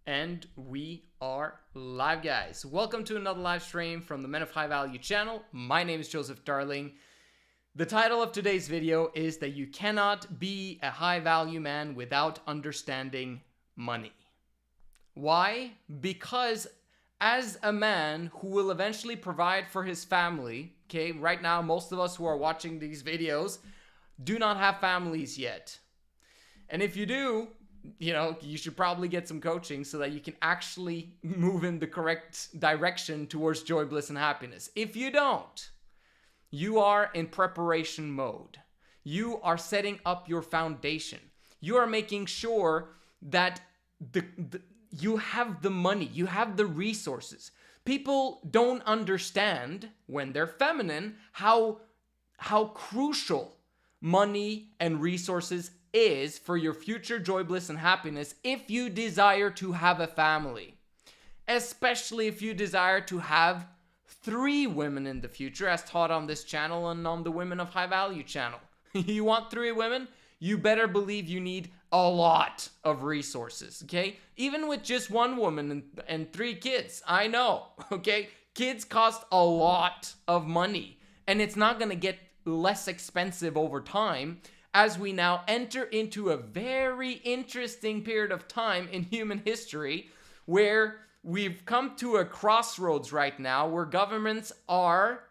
And we are live, guys. Welcome to another live stream from the Men of High Value channel. My name is Joseph Darling. The title of today's video is that you cannot be a high value man without understanding money. Why? Because as a man who will eventually provide for his family, okay, right now most of us who are watching these videos do not have families yet. And if you do, you should probably get some coaching so that you can actually move in the correct direction towards joy, bliss, and happiness. If you don't, you are in preparation mode. You are setting up your foundation. You are making sure that you have the money, you have the resources. People don't understand when they're feminine how crucial money and resources is for your future joy, bliss, and happiness if you desire to have a family. Especially if you desire to have 3 women in the future, as taught on this channel and on the Women of High Value channel. You want 3 women? You better believe you need a lot of resources, okay? Even with just 1 woman and 3 kids, I know, okay? Kids cost a lot of money, and it's not gonna get less expensive over time as we now enter into a very interesting period of time in human history where we've come to a crossroads right now where governments are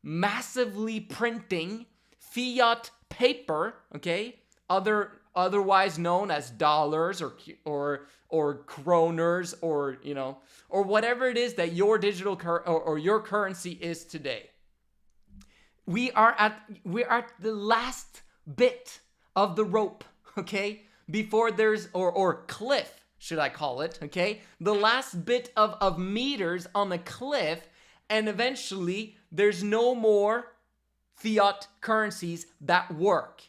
massively printing fiat paper, okay? Otherwise known as dollars or kroners or whatever it is that your digital or your currency is today. We're at the last bit of the rope, okay? Before there's, or cliff, should I call it, okay? The last bit of meters on the cliff, and eventually there's no more fiat currencies that work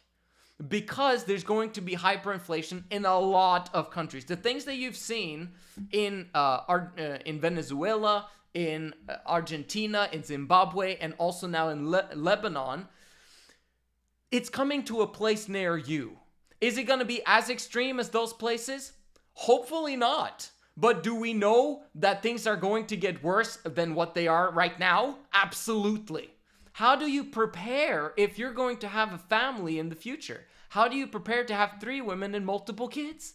because there's going to be hyperinflation in a lot of countries. The things that you've seen in Venezuela, in Argentina, in Zimbabwe, and also now in Lebanon, it's coming to a place near you. Is it going to be as extreme as those places? Hopefully not. But do we know that things are going to get worse than what they are right now? Absolutely. How do you prepare if you're going to have a family in the future? How do you prepare to have 3 women and multiple kids?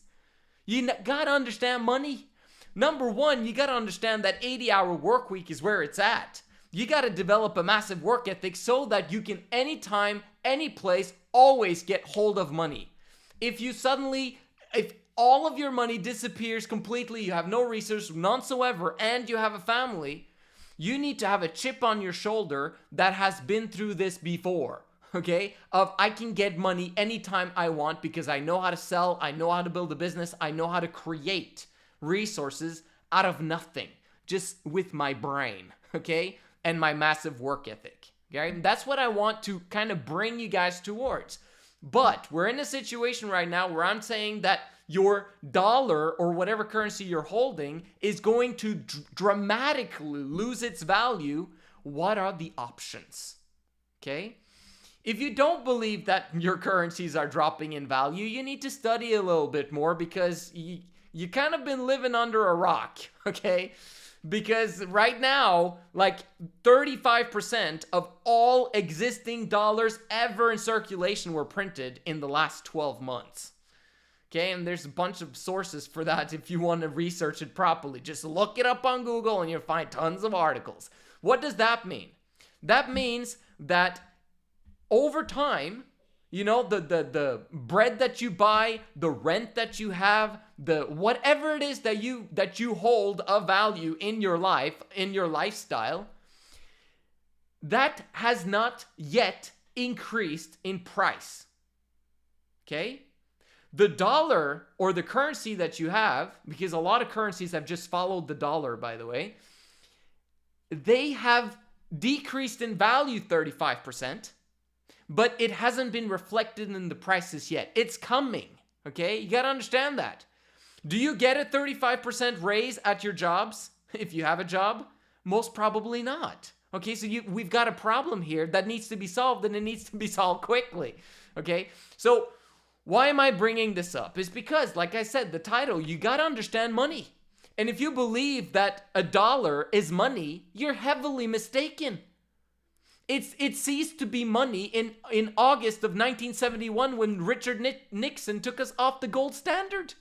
You gotta understand money. Number 1, you gotta understand that 80-hour work week is where it's at. You gotta develop a massive work ethic so that you can anytime, any place, always get hold of money. If all of your money disappears completely, you have no resources whatsoever, and you have a family, you need to have a chip on your shoulder that has been through this before, okay? I can get money anytime I want because I know how to sell, I know how to build a business, I know how to create resources out of nothing, just with my brain, okay? And my massive work ethic, okay? That's what I want to kind of bring you guys towards. But we're in a situation right now where I'm saying that your dollar or whatever currency you're holding is going to dramatically lose its value. What are the options? Okay? If you don't believe that your currencies are dropping in value, you need to study a little bit more because you kind of been living under a rock, okay? Because right now, like 35% of all existing dollars ever in circulation were printed in the last 12 months. Okay, and there's a bunch of sources for that if you want to research it properly. Just look it up on Google and you'll find tons of articles. What does that mean? That means that over time, the bread that you buy, the rent that you have, the whatever it is that you hold of value in your life, in your lifestyle, that has not yet increased in price. Okay? The dollar or the currency that you have, because a lot of currencies have just followed the dollar, by the way, they have decreased in value 35%. But it hasn't been reflected in the prices yet. It's coming, okay? You got to understand that. Do you get a 35% raise at your jobs if you have a job? Most probably not. Okay, so we've got a problem here that needs to be solved, and it needs to be solved quickly, okay? So why am I bringing this up? Is because, like I said, the title, you got to understand money. And if you believe that a dollar is money, you're heavily mistaken. It ceased to be money in August of 1971 when Richard Nixon took us off the gold standard.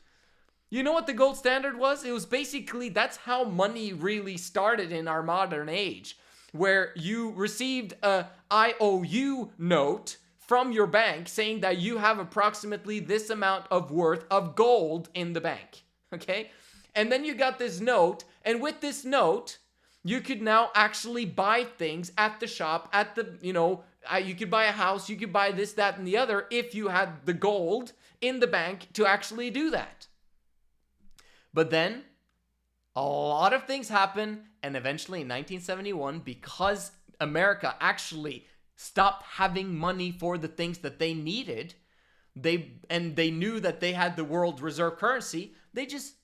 You know what the gold standard was? It was basically, that's how money really started in our modern age, where you received a IOU note from your bank saying that you have approximately this amount of worth of gold in the bank, okay? And then you got this note, and with this note, you could now actually buy things at the shop, at the, you could buy a house, you could buy this, that, and the other if you had the gold in the bank to actually do that. But then a lot of things happened, and eventually in 1971, because America actually stopped having money for the things that they needed, they knew that they had the world reserve currency, they just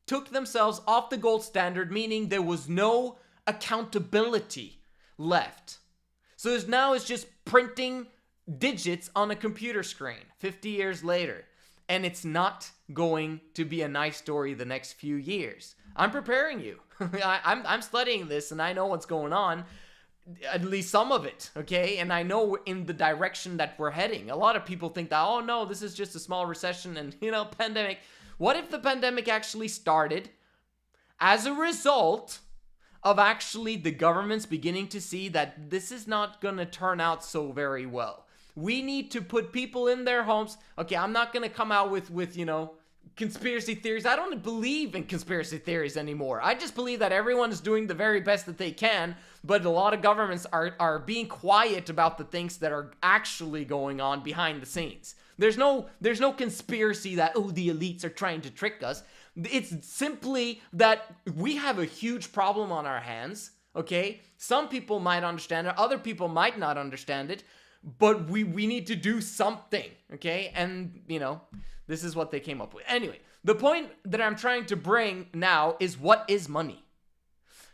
took themselves off the gold standard, meaning there was no accountability left. So it's just printing digits on a computer screen 50 years later. And it's not going to be a nice story the next few years. I'm preparing you. I'm studying this and I know what's going on, at least some of it, okay? And I know in the direction that we're heading. A lot of people think that, oh no, this is just a small recession and, pandemic. What if the pandemic actually started as a result of actually the government's beginning to see that this is not going to turn out so very well? We need to put people in their homes. Okay, I'm not going to come out with conspiracy theories. I don't believe in conspiracy theories anymore. I just believe that everyone is doing the very best that they can, but a lot of governments are being quiet about the things that are actually going on behind the scenes. There's no conspiracy that, oh, the elites are trying to trick us. It's simply that we have a huge problem on our hands, okay? Some people might understand it, other people might not understand it, but we need to do something, okay? And, this is what they came up with. Anyway, the point that I'm trying to bring now is, what is money?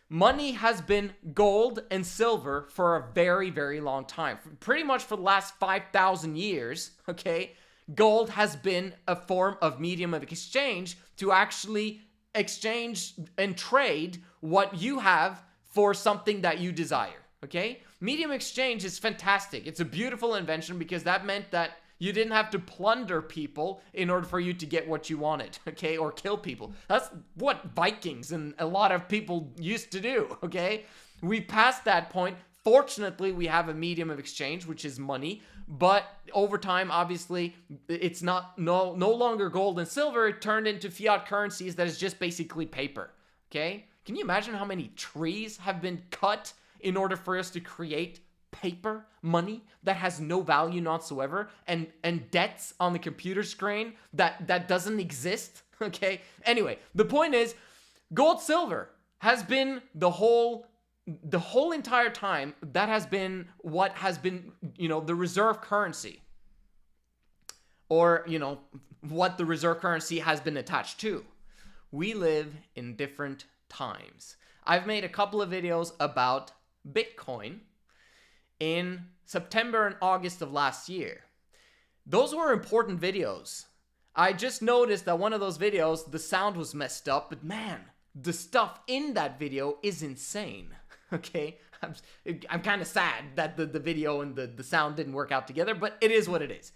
Money has been gold and silver for a very, very long time. Pretty much for the last 5,000 years, okay? Gold has been a form of medium of exchange to actually exchange and trade what you have for something that you desire, okay? Medium exchange is fantastic. It's a beautiful invention because that meant that you didn't have to plunder people in order for you to get what you wanted, okay? Or kill people. That's what Vikings and a lot of people used to do, okay? We passed that point. Fortunately, we have a medium of exchange, which is money. But over time, obviously, it's no longer gold and silver. It turned into fiat currencies that is just basically paper, okay? Can you imagine how many trees have been cut in order for us to create paper money that has no value whatsoever, and debts on the computer screen that doesn't exist, okay? Anyway, the point is, gold silver has been the whole entire time, that has been what has been, the reserve currency, or, what the reserve currency has been attached to. We live in different times. I've made a couple of videos about Bitcoin in September and August of last year. Those were important videos. I just noticed that one of those videos, the sound was messed up, but man, the stuff in that video is insane, okay? I'm kind of sad that the video and the sound didn't work out together, but it is what it is.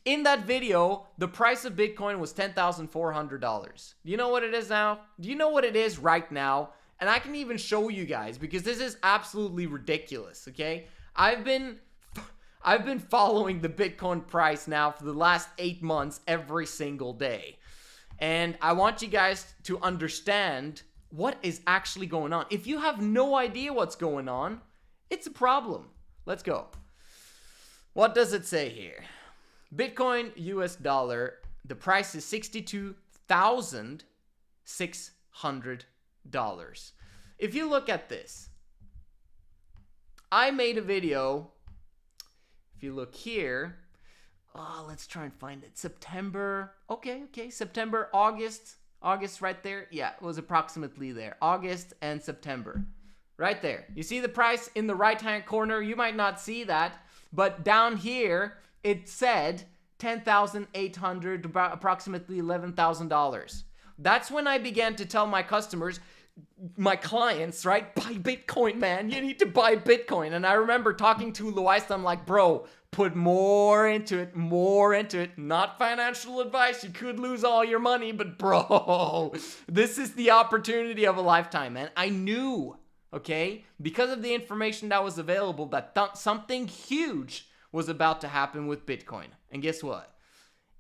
In that video, the price of Bitcoin was $10,400. Do you know what it is now? Do you know what it is right now? And I can even show you guys because this is absolutely ridiculous, okay? I've been following the Bitcoin price now for the last 8 months every single day. And I want you guys to understand what is actually going on. If you have no idea what's going on, it's a problem. Let's go. What does it say here? Bitcoin US dollar, the price is $62,600. If you look at this, I made a video, if you look here, let's try and find it. September, okay, September, August right there. Yeah, it was approximately there. August and September, right there. You see the price in the right-hand corner? You might not see that, but down here, it said $10,800, about approximately $11,000. That's when I began to tell my customers, my clients, right? Buy Bitcoin, man. You need to buy Bitcoin. And I remember talking to Lois, I'm like, bro, put more into it, more into it. Not financial advice. You could lose all your money, but bro, this is the opportunity of a lifetime, man. I knew, okay, because of the information that was available, that something huge was about to happen with Bitcoin. And guess what?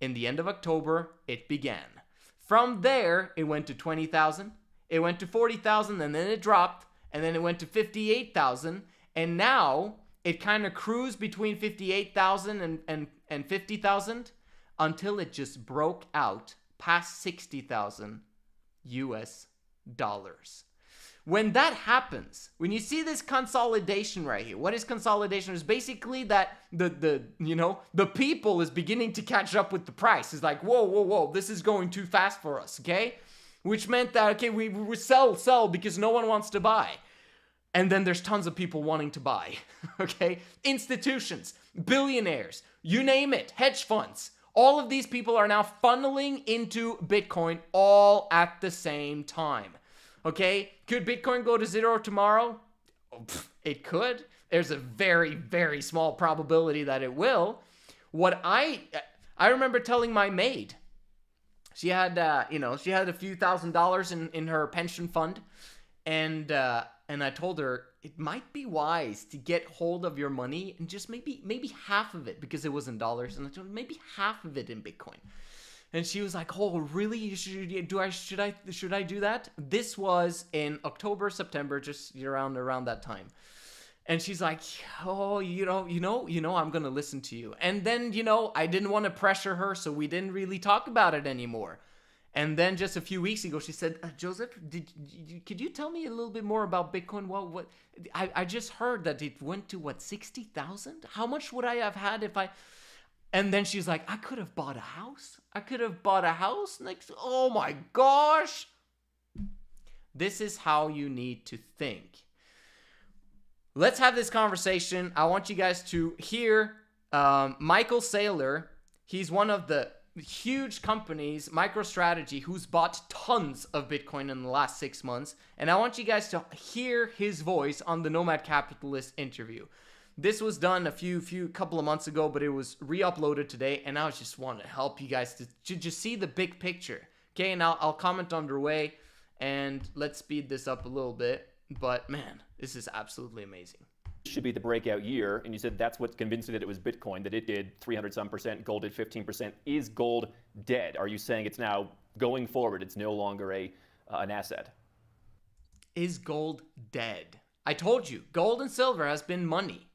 In the end of October, it began. From there, it went to 20,000. It went to 40,000, and then it dropped, and then it went to 58,000, and now it kind of cruised between 58,000 and 50,000 until it just broke out past 60,000 US dollars. When that happens, when you see this consolidation right here, what is consolidation? It's basically that the people is beginning to catch up with the price. It's like, whoa, this is going too fast for us, okay? Which meant that, okay, we sell because no one wants to buy. And then there's tons of people wanting to buy, okay? Institutions, billionaires, you name it, hedge funds. All of these people are now funneling into Bitcoin all at the same time, okay? Could Bitcoin go to zero tomorrow? It could. There's a very, very small probability that it will. What I remember telling my maid, she had, she had a few $1,000s in her pension fund, and I told her it might be wise to get hold of your money and just maybe half of it, because it was in dollars, and I told her maybe half of it in Bitcoin. And she was like, "Oh, really? Should I do that?" This was in October, September, just around that time. And she's like, "Oh, I'm going to listen to you." And then, I didn't want to pressure her, so we didn't really talk about it anymore. And then just a few weeks ago, she said, "Joseph, could you tell me a little bit more about Bitcoin? What? I just heard that it went to 60,000? How much would I have had if I..." And then she's like, "I could have bought a house. I could have bought a house next." Oh my gosh. This is how you need to think. Let's have this conversation. I want you guys to hear Michael Saylor. He's one of the huge companies, MicroStrategy, who's bought tons of Bitcoin in the last 6 months. And I want you guys to hear his voice on the Nomad Capitalist interview. This was done a couple of months ago, but it was re-uploaded today, and I just want to help you guys to just see the big picture. Okay, and I'll comment underway, and let's speed this up a little bit. But man, this is absolutely amazing. Should be the breakout year, and you said that's what convinced you that it was Bitcoin, that it did 300-some%, gold did 15%. Is gold dead? Are you saying it's now going forward, it's no longer an asset? Is gold dead? I told you, gold and silver has been money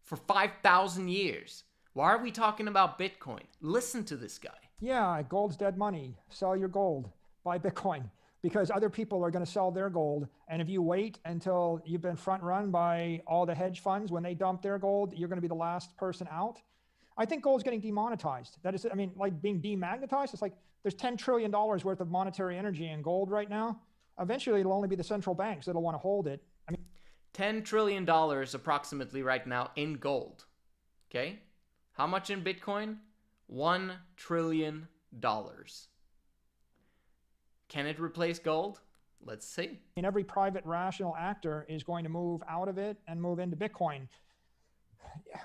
for 5,000 years. Why are we talking about Bitcoin? Listen to this guy. Yeah, gold's dead money. Sell your gold. Buy Bitcoin. Because other people are going to sell their gold. And if you wait until you've been front run by all the hedge funds, when they dump their gold, you're going to be the last person out. I think gold's getting demonetized. That is, like being demagnetized. It's like there's $10 trillion worth of monetary energy in gold right now. Eventually, it'll only be the central banks that'll want to hold it. $10 trillion approximately right now in gold. Okay? How much in Bitcoin? $1 trillion. Can it replace gold? Let's see. Every private rational actor is going to move out of it and move into Bitcoin.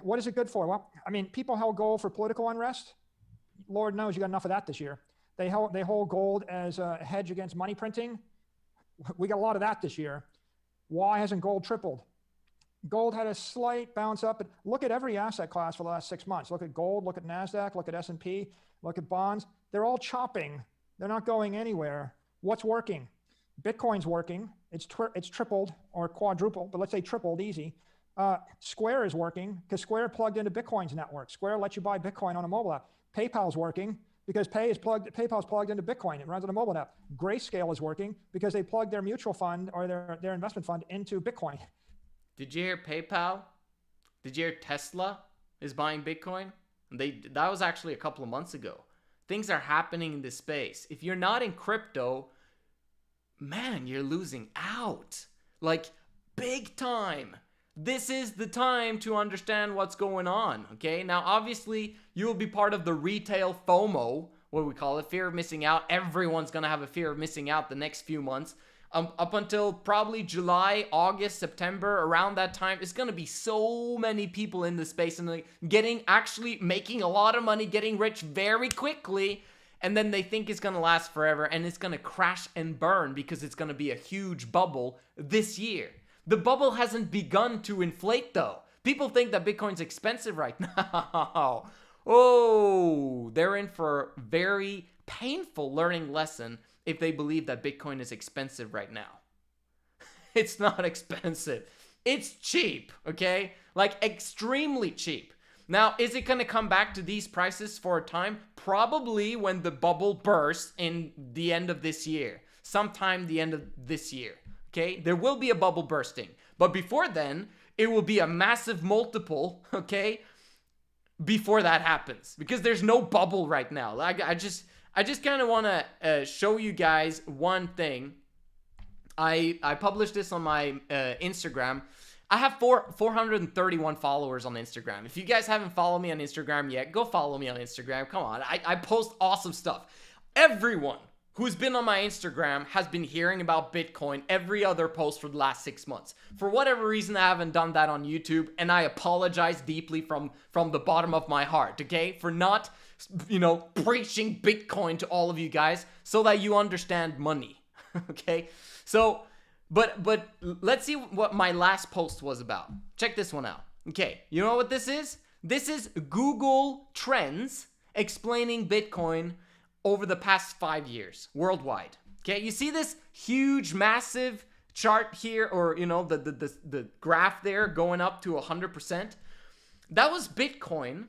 What is it good for? Well, people held gold for political unrest. Lord knows you got enough of that this year. They hold gold as a hedge against money printing. We got a lot of that this year. Why hasn't gold tripled? Gold had a slight bounce up, but look at every asset class for the last 6 months. Look at gold, look at NASDAQ, look at S&P, look at bonds. They're all chopping. They're not going anywhere. What's working? Bitcoin's working. It's tripled or quadrupled, but let's say tripled, easy. Square is working because Square plugged into Bitcoin's network. Square lets you buy Bitcoin on a mobile app. PayPal's working because PayPal's plugged into Bitcoin. It runs on a mobile app. Grayscale is working because they plugged their mutual fund or their investment fund into Bitcoin. Did you hear PayPal? Did you hear Tesla is buying Bitcoin? That was actually a couple of months ago. Things are happening in this space. If you're not in crypto, man, you're losing out. Like, big time. This is the time to understand what's going on, okay? Now, obviously, you will be part of the retail FOMO what do we call it? Fear of missing out. Everyone's going to have a fear of missing out the next few months. Up until probably July, August, September, around that time, it's going to be so many people in the space and like actually making a lot of money, getting rich very quickly. And then they think it's going to last forever and it's going to crash and burn because it's going to be a huge bubble this year. The bubble hasn't begun to inflate though. People think that Bitcoin's expensive right now. Oh, they're in for a very painful learning lesson if they believe that Bitcoin is expensive right now. It's not expensive. It's cheap, okay? Like extremely cheap. Now, is it going to come back to these prices for a time? Probably when the bubble bursts in the end of this year. Sometime the end of this year, okay? There will be a bubble bursting. But before then, it will be a massive multiple, okay? Before that happens. Because there's no bubble right now. I just kind of want to show you guys one thing. I published this on my Instagram. I have 431 followers on Instagram. If you guys haven't followed me on Instagram yet, go follow me on Instagram. Come on, I post awesome stuff. Everyone who's been on my Instagram has been hearing about Bitcoin every other post for the last 6 months. For whatever reason, I haven't done that on YouTube, and I apologize deeply from the bottom of my heart, okay? For not, preaching Bitcoin to all of you guys so that you understand money, okay? So, but let's see what my last post was about. Check this one out. Okay, you know what this is? This is Google Trends explaining Bitcoin over the past 5 years worldwide. Okay, you see this huge, massive chart here, or the graph there going up to 100%. That was Bitcoin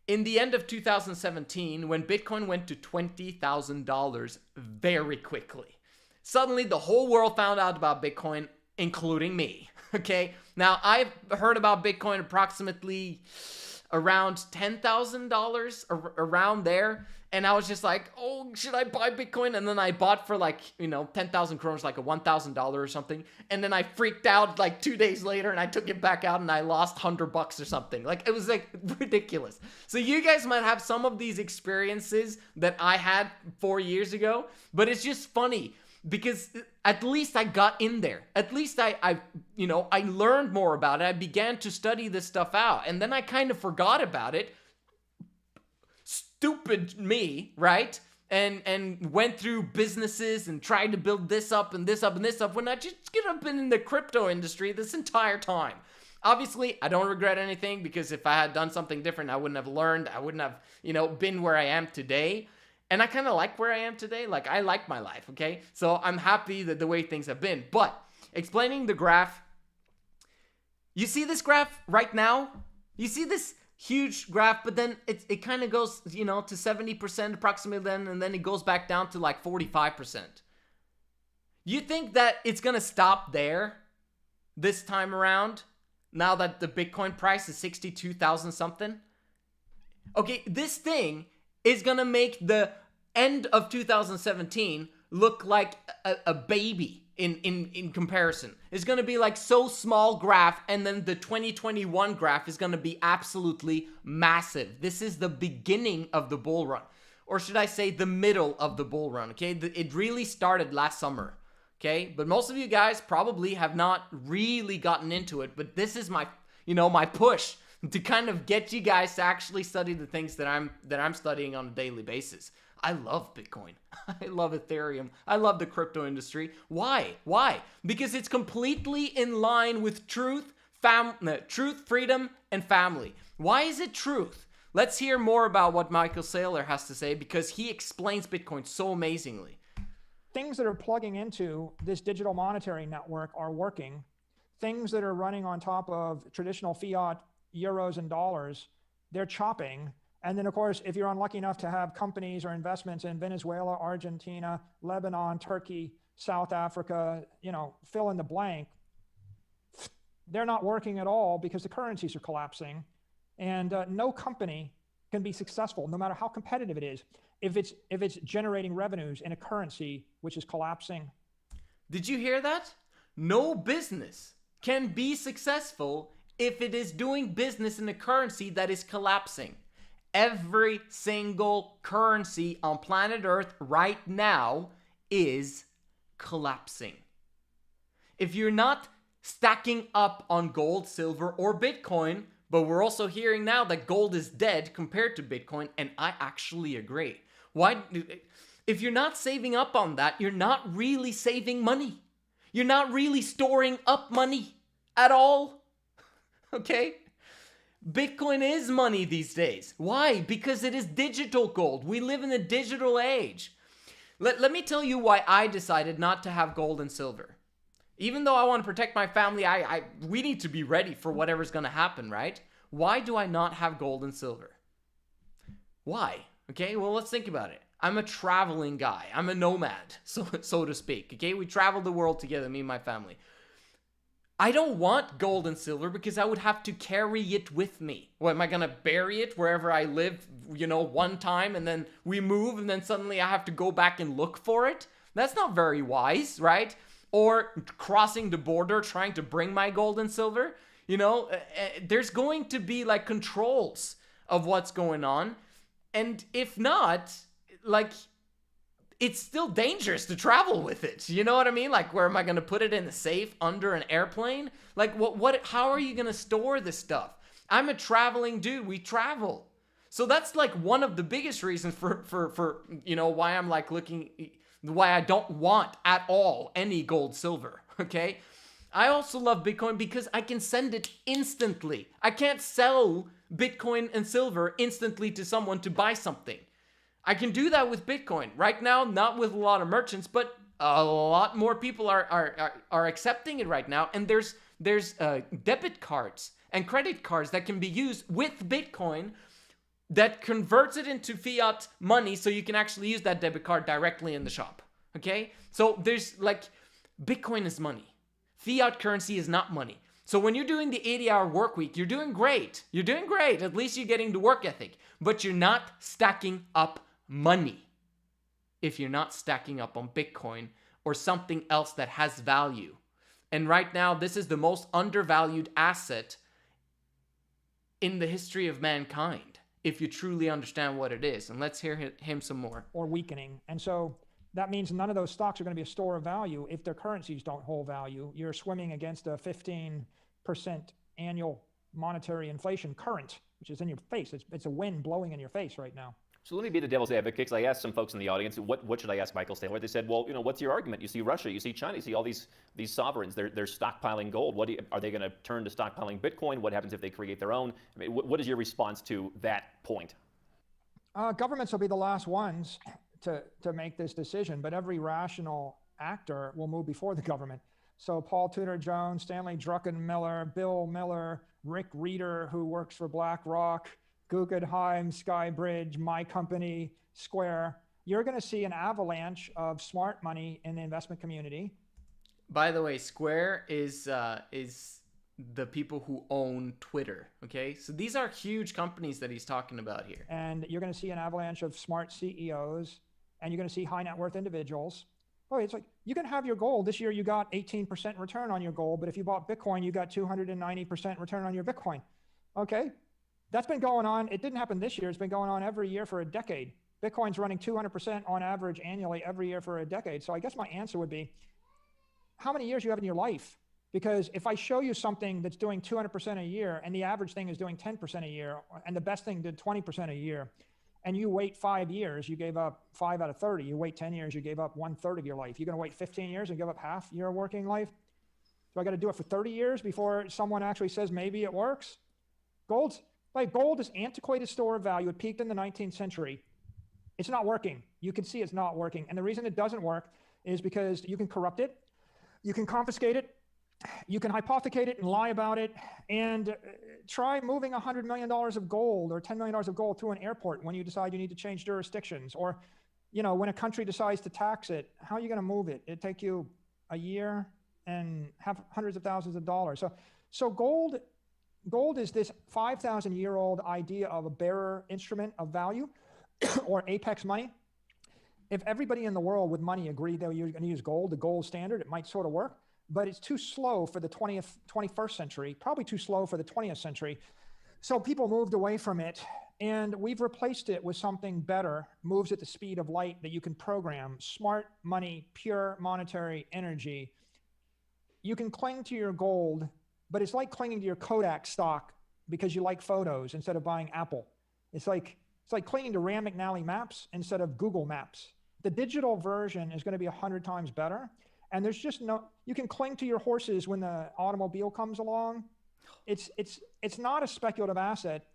in the end of 2017 when Bitcoin went to $20,000 very quickly. Suddenly, the whole world found out about Bitcoin, including me, okay? Now, I've heard about Bitcoin approximately around $10,000, around there, and I was just like, oh, should I buy Bitcoin? And then I bought for 10,000 kroners, like a $1,000 or something, and then I freaked out 2 days later, and I took it back out, and I lost $100 or something. It was ridiculous. So you guys might have some of these experiences that I had 4 years ago, but it's just funny. Because at least I got in there. At least I learned more about it. I began to study this stuff out. And then I kind of forgot about it. Stupid me, right? And went through businesses and tried to build this up and this up and this up when I just could have been in the crypto industry this entire time. Obviously, I don't regret anything because if I had done something different, I wouldn't have learned. I wouldn't have, been where I am today. And I kind of like where I am today. I like my life, okay? So I'm happy that the way things have been. But explaining the graph, you see this graph right now? You see this huge graph, but then it kind of goes, to 70% approximately then, and then it goes back down to 45%. You think that it's going to stop there this time around, now that the Bitcoin price is 62,000 something? Okay, this thing is going to make the end of 2017 look like a baby in comparison. It's going to be so small graph, and then the 2021 graph is going to be absolutely massive. This is the beginning of the bull run. Or should I say the middle of the bull run, okay? It really started last summer, okay? But most of you guys probably have not really gotten into it, but this is my, my push to kind of get you guys to actually study the things that I'm studying on a daily basis. I love Bitcoin. I love Ethereum. I love the crypto industry. Why? Because it's completely in line with truth, freedom, and family. Why is it truth? Let's hear more about what Michael Saylor has to say because he explains Bitcoin so amazingly. Things that are plugging into this digital monetary network are working. Things that are running on top of traditional fiat euros and dollars, they're chopping. And then, of course, if you're unlucky enough to have companies or investments in Venezuela, Argentina, Lebanon, Turkey, South Africa, fill in the blank, they're not working at all because the currencies are collapsing. And no company can be successful, no matter how competitive it is, if it's generating revenues in a currency which is collapsing. Did you hear that? No business can be successful if it is doing business in a currency that is collapsing. every single currency on planet Earth right now is collapsing. If you're not stacking up on gold, silver, or Bitcoin, but we're also hearing now that gold is dead compared to Bitcoin, and I actually agree. Why? If you're not saving up on that, you're not really saving money. You're not really storing up money at all. Okay? Bitcoin is money these days. Why? Because it is digital gold. We live in a digital age. Let me tell you why I decided not to have gold and silver. Even though I want to protect my family, we need to be ready for whatever's going to happen, right? Why do I not have gold and silver? Why? Okay, well, let's think about it. I'm a traveling guy. I'm a nomad, so to speak. Okay, we travel the world together, me and my family. I don't want gold and silver because I would have to carry it with me. What, am I going to bury it wherever I live, one time, and then we move, and then suddenly I have to go back and look for it? That's not very wise, right? Or crossing the border, trying to bring my gold and silver. There's going to be like controls of what's going on. And if not, like, it's still dangerous to travel with it. You know what I mean? Like, where am I going to put it in a safe under an airplane? Like, how are you going to store this stuff? I'm a traveling dude. We travel. So that's like one of the biggest reasons for why I'm like why I don't want at all any gold, silver. Okay. I also love Bitcoin because I can send it instantly. I can't sell Bitcoin and silver instantly to someone to buy something. I can do that with Bitcoin. Right now, not with a lot of merchants, but a lot more people are accepting it right now. And there's debit cards and credit cards that can be used with Bitcoin that converts it into fiat money, so you can actually use that debit card directly in the shop. Okay? So there's like, Bitcoin is money. Fiat currency is not money. So when you're doing the 80-hour work week, you're doing great. You're doing great. At least you're getting the work ethic. But you're not stacking up money if you're not stacking up on Bitcoin or something else that has value. And right now, this is the most undervalued asset in the history of mankind, if you truly understand what it is. And let's hear him some more. Or weakening. And so that means none of those stocks are going to be a store of value if their currencies don't hold value. You're swimming against a 15% annual monetary inflation current, which is in your face. It's a wind blowing in your face right now. So let me be the devil's advocate, because I asked some folks in the audience, what should I ask Michael Stanley? They said, well, what's your argument? You see Russia, you see China, you see all these sovereigns, they're stockpiling gold. Are they going to turn to stockpiling Bitcoin? What happens if they create their own? I mean, what is your response to that point? Governments will be the last ones to make this decision, but every rational actor will move before the government. So Paul Tudor Jones, Stanley Druckenmiller, Bill Miller, Rick Reeder, who works for BlackRock, Guggenheim, Skybridge, my company, Square. You're going to see an avalanche of smart money in the investment community. By the way, Square is the people who own Twitter. Okay, so these are huge companies that he's talking about here. And you're going to see an avalanche of smart CEOs, and you're going to see high net worth individuals. Oh, it's like, you can have your gold. This year you got 18% return on your gold, but if you bought Bitcoin, you got 290% return on your Bitcoin. Okay. That's been going on. It didn't happen this year. It's been going on every year for a decade. Bitcoin's running 200% on average annually every year for a decade. So I guess my answer would be, how many years you have in your life? Because if I show you something that's doing 200% a year and the average thing is doing 10% a year and the best thing did 20% a year, and you wait 5 years, you gave up 5 out of 30. You wait 10 years, you gave up 1/3 of your life. You're going to wait 15 years and give up half your working life? Do I got to do it for 30 years before someone actually says maybe it works? Gold is antiquated store of value. It peaked in the 19th century. It's not working. You can see it's not working. And the reason it doesn't work is because you can corrupt it, you can confiscate it, you can hypothecate it and lie about it, and try moving $100 million of gold or $10 million of gold through an airport when you decide you need to change jurisdictions, or when a country decides to tax it. How are you going to move it? It'd take you a year and have hundreds of thousands of dollars. So gold is this 5,000-year-old idea of a bearer instrument of value or apex money. If everybody in the world with money agreed they were going to use gold, the gold standard, it might sort of work, but it's too slow for the 21st century, probably too slow for the 20th century. So people moved away from it And we've replaced it with something better, moves at the speed of light that you can program, smart money, pure monetary energy. You can cling to your gold, but it's like clinging to your Kodak stock because you like photos instead of buying Apple. It's like clinging to Rand McNally Maps instead of Google Maps. The digital version is going to be 100 times better. And there's just you can cling to your horses when the automobile comes along. It's not a speculative asset.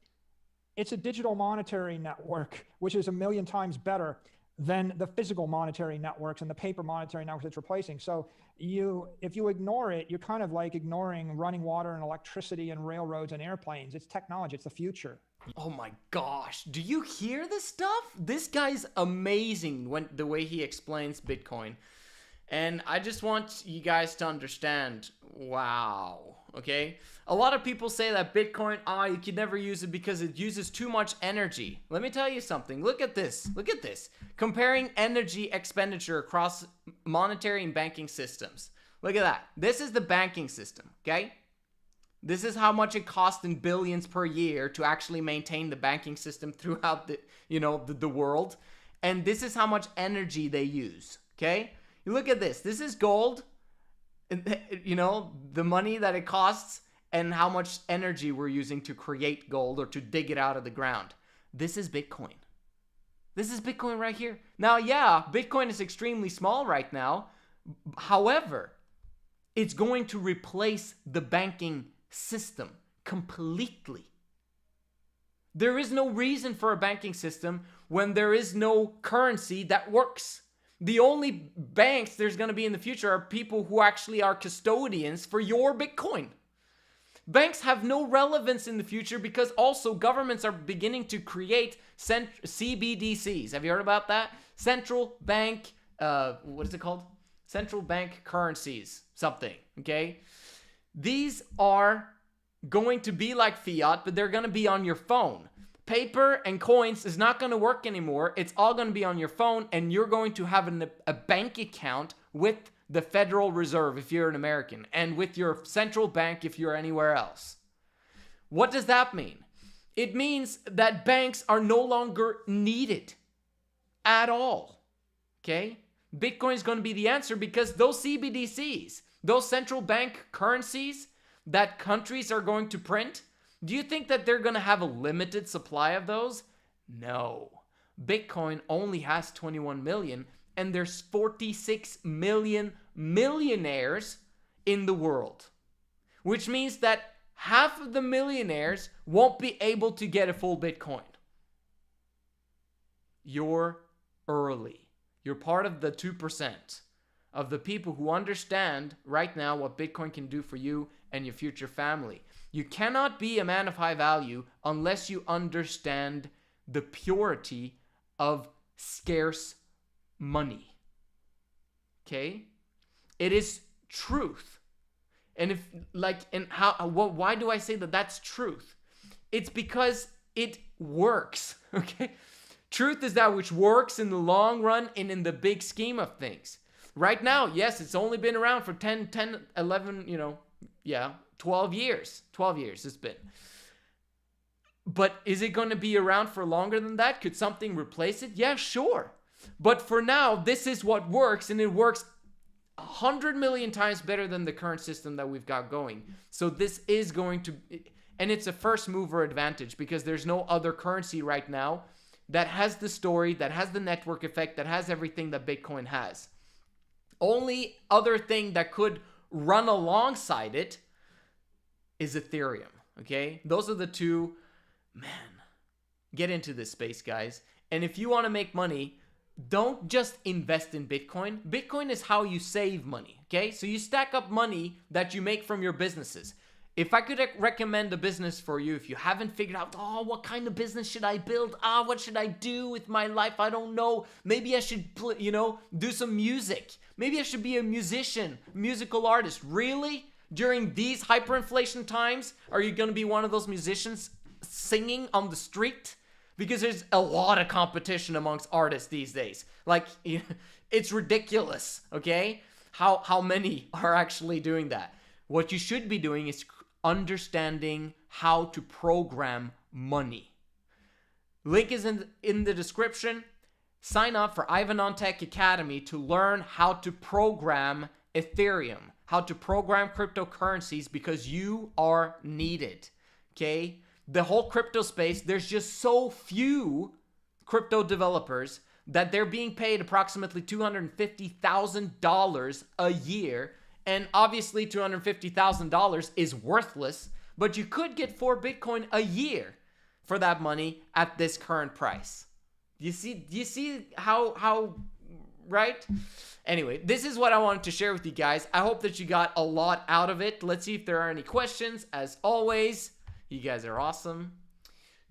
It's a digital monetary network, which is 1,000,000 times better than the physical monetary networks and the paper monetary networks it's replacing. So if you ignore it, you're kind of like ignoring running water and electricity and railroads and airplanes. It's technology. It's the future. Oh my gosh. Do you hear this stuff? This guy's amazing the way he explains Bitcoin. And I just want you guys to understand, wow, okay? A lot of people say that Bitcoin, you can never use it because it uses too much energy. Let me tell you something. Look at this. Look at this. Comparing energy expenditure across monetary and banking systems. Look at that. This is the banking system, okay? This is how much it costs in billions per year to actually maintain the banking system throughout the world. And this is how much energy they use, okay? You look at this. This is gold, the money that it costs and how much energy we're using to create gold or to dig it out of the ground. This is Bitcoin. This is Bitcoin right here. Now, yeah, Bitcoin is extremely small right now. However, it's going to replace the banking system completely. There is no reason for a banking system when there is no currency that works. The only banks there's going to be in the future are people who actually are custodians for your Bitcoin. Banks have no relevance in the future because also governments are beginning to create CBDCs. Have you heard about that? Central bank, what is it called? Central bank currencies, something, okay? These are going to be like fiat, but they're going to be on your phone. Paper and coins is not going to work anymore. It's all going to be on your phone, and you're going to have a bank account with the Federal Reserve if you're an American, and with your central bank if you're anywhere else. What does that mean? It means that banks are no longer needed at all, okay? Bitcoin is going to be the answer because those CBDCs, those central bank currencies that countries are going to print, do you think that they're going to have a limited supply of those? No. Bitcoin only has 21 million, and there's 46 million millionaires in the world, which means that half of the millionaires won't be able to get a full Bitcoin. You're early. You're part of the 2% of the people who understand right now what Bitcoin can do for you and your future family. You cannot be a man of high value unless you understand the purity of scarce money. Okay? It is truth. And why do I say that that's truth? It's because it works. Okay? Truth is that which works in the long run and in the big scheme of things. Right now, yes, it's only been around for 11, 12 years. 12 years it's been. But is it going to be around for longer than that? Could something replace it? Yeah, sure. But for now, this is what works, and it works 100 million times better than the current system that we've got going. So this is going to, and it's a first mover advantage because there's no other currency right now that has the story, that has the network effect, that has everything that Bitcoin has. Only other thing that could run alongside it is Ethereum, okay? Those are the two. Man, get into this space, guys. And if you want to make money, don't just invest in Bitcoin. Bitcoin is how you save money, okay? So you stack up money that you make from your businesses. If I could recommend a business for you, if you haven't figured out, what kind of business should I build? What should I do with my life? I don't know. Maybe I should, do some music. Maybe I should be a musician, musical artist. Really? During these hyperinflation times, are you going to be one of those musicians singing on the street? Because there's a lot of competition amongst artists these days. Like, it's ridiculous, okay? How many are actually doing that? What you should be doing is understanding how to program money. Link is in the description. Sign up for Ivan.ONTRACC Academy to learn how to program Ethereum, how to program cryptocurrencies, because you are needed, okay? The whole crypto space, there's just so few crypto developers that they're being paid approximately $250,000 a year. And obviously $250,000 is worthless, but you could get 4 Bitcoin a year for that money at this current price. Do you see how right? Anyway, this is what I wanted to share with you guys. I hope that you got a lot out of it. Let's see if there are any questions. As always, you guys are awesome.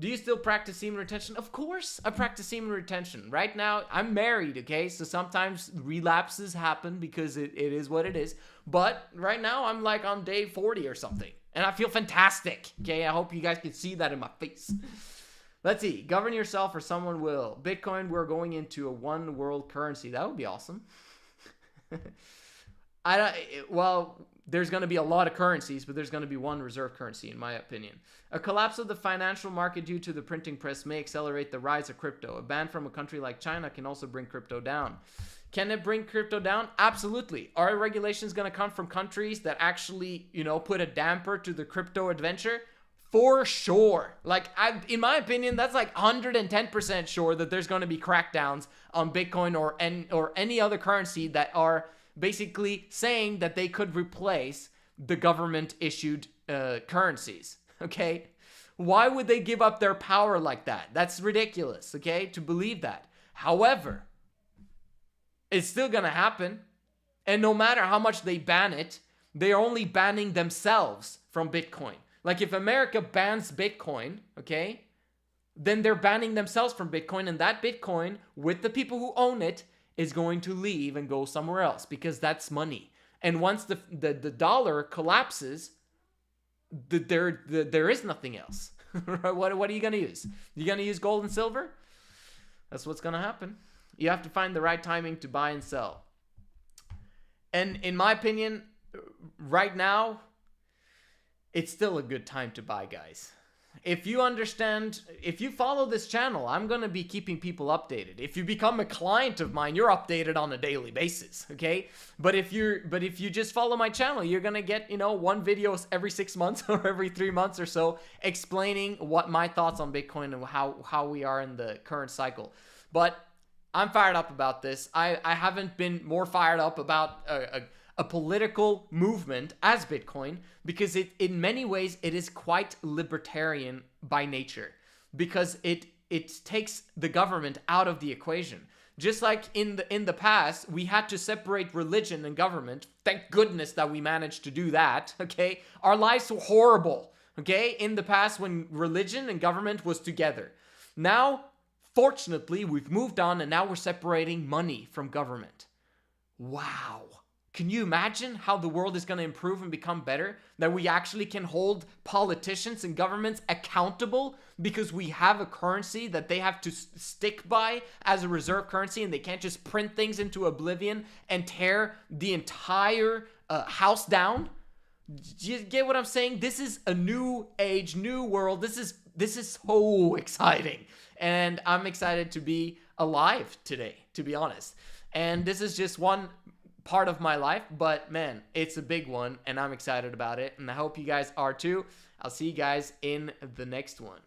Do you still practice semen retention? Of course, I practice semen retention. Right now, I'm married, okay? So sometimes relapses happen because it is what it is. But right now, I'm like on day 40 or something. And I feel fantastic, okay? I hope you guys can see that in my face. Let's see. Govern yourself or someone will. Bitcoin, we're going into a one world currency. That would be awesome. Well, there's going to be a lot of currencies, but there's going to be one reserve currency, in my opinion. A collapse of the financial market due to the printing press may accelerate the rise of crypto. A ban from a country like China can also bring crypto down. Can it bring crypto down? Absolutely. Are regulations going to come from countries that actually, put a damper to the crypto adventure? For sure. Like, in my opinion, that's like 110% sure that there's going to be crackdowns on Bitcoin or any other currency that are basically saying that they could replace the government-issued currencies, okay? Why would they give up their power like that? That's ridiculous, okay, to believe that. However, it's still going to happen, and no matter how much they ban it, they are only banning themselves from Bitcoin. Like, if America bans Bitcoin, okay, then they're banning themselves from Bitcoin, and that Bitcoin, with the people who own it, is going to leave and go somewhere else, because that's money. And once the dollar collapses, there is nothing else. What are you going to use? You going to use gold and silver? That's what's going to happen. You have to find the right timing to buy and sell. And in my opinion, right now, it's still a good time to buy, guys. If you follow this channel, I'm going to be keeping people updated. If you become a client of mine, you're updated on a daily basis, okay? But if you just follow my channel, you're going to get, one video every 6 months or every 3 months or so explaining what my thoughts on Bitcoin and how we are in the current cycle. But I'm fired up about this. I haven't been more fired up about a political movement as Bitcoin, because in many ways it is quite libertarian by nature, because it takes the government out of the equation. Just like in the past, we had to separate religion and government. Thank goodness that we managed to do that, okay? Our lives were horrible, okay? In the past, when religion and government was together. Now, fortunately, we've moved on, and now we're separating money from government. Wow. Can you imagine how the world is going to improve and become better? That we actually can hold politicians and governments accountable because we have a currency that they have to stick by as a reserve currency, and they can't just print things into oblivion and tear the entire house down? Do you get what I'm saying? This is a new age, new world. This is so exciting. And I'm excited to be alive today, to be honest. And this is just one part of my life, but man, it's a big one, and I'm excited about it, and I hope you guys are too. I'll see you guys in the next one.